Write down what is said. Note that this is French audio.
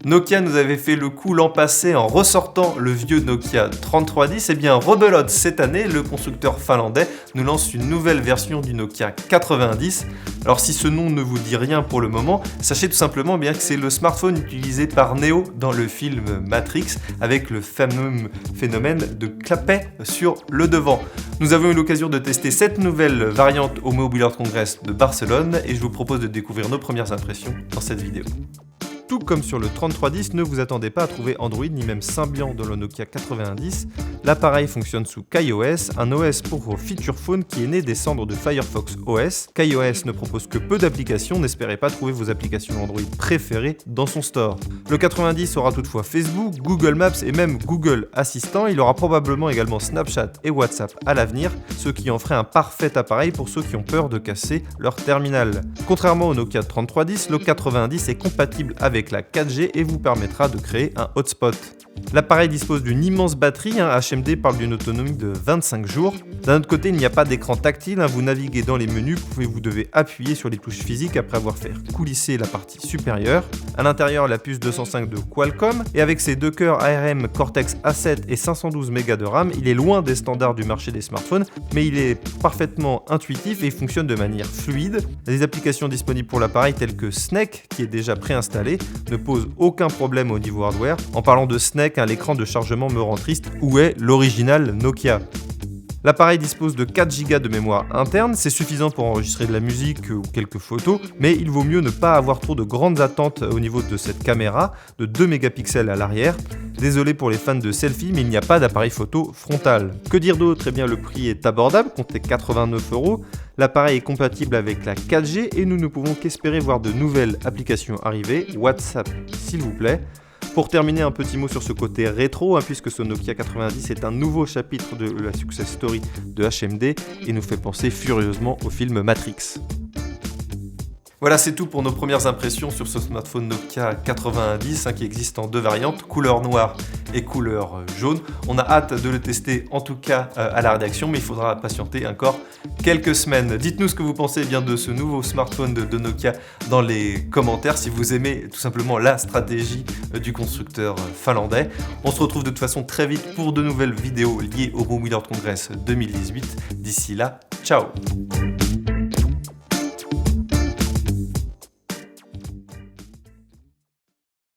Nokia nous avait fait le coup l'an passé en ressortant le vieux Nokia 3310, et bien rebelote cette année, le constructeur finlandais nous lance une nouvelle version du Nokia 90. Alors si ce nom ne vous dit rien pour le moment, sachez tout simplement bien que c'est le smartphone utilisé par Neo dans le film Matrix, avec le fameux phénomène de clapet sur le devant. Nous avons eu l'occasion de tester cette nouvelle variante au Mobile World Congress de Barcelone, et je vous propose de découvrir nos premières impressions dans cette vidéo. Tout comme sur le 3310, ne vous attendez pas à trouver Android ni même Symbian dans le Nokia 90. L'appareil fonctionne sous KaiOS, un OS pour vos feature phones qui est né des cendres de Firefox OS. KaiOS ne propose que peu d'applications, n'espérez pas trouver vos applications Android préférées dans son store. Le 90 aura toutefois Facebook, Google Maps et même Google Assistant. Il aura probablement également Snapchat et WhatsApp à l'avenir, ce qui en ferait un parfait appareil pour ceux qui ont peur de casser leur terminal. Contrairement au Nokia 3310, le 90 est compatible avec la 4G et vous permettra de créer un hotspot. L'appareil dispose d'une immense batterie, HMD parle d'une autonomie de 25 jours. D'un autre côté, il n'y a pas d'écran tactile, vous naviguez dans les menus, vous devez appuyer sur les touches physiques après avoir fait coulisser la partie supérieure. À l'intérieur, la puce 205 de Qualcomm, et avec ses deux cœurs ARM Cortex A7 et 512 Go de RAM, il est loin des standards du marché des smartphones, mais il est parfaitement intuitif et il fonctionne de manière fluide. Les applications disponibles pour l'appareil telles que Snake, qui est déjà préinstallé, ne posent aucun problème au niveau hardware. En parlant de Snake, l'écran de chargement me rend triste. Où est l'original Nokia ? L'appareil dispose de 4 Go de mémoire interne, c'est suffisant pour enregistrer de la musique ou quelques photos, mais il vaut mieux ne pas avoir trop de grandes attentes au niveau de cette caméra de 2 mégapixels à l'arrière. Désolé pour les fans de selfie, mais il n'y a pas d'appareil photo frontal. Que dire d'autre ? Eh bien le prix est abordable, comptez 89 €. L'appareil est compatible avec la 4G et nous ne pouvons qu'espérer voir de nouvelles applications arriver. WhatsApp s'il vous plaît. Pour terminer, un petit mot sur ce côté rétro, puisque ce Nokia 90 est un nouveau chapitre de la success story de HMD et nous fait penser furieusement au film Matrix. Voilà, c'est tout pour nos premières impressions sur ce smartphone Nokia 90 qui existe en deux variantes, couleur noire et couleur jaune. On a hâte de le tester en tout cas à la rédaction, mais il faudra patienter encore quelques semaines. Dites-nous ce que vous pensez bien de ce nouveau smartphone de Nokia dans les commentaires, si vous aimez tout simplement la stratégie du constructeur finlandais. On se retrouve de toute façon très vite pour de nouvelles vidéos liées au Mobile World Congress 2018. D'ici là, ciao!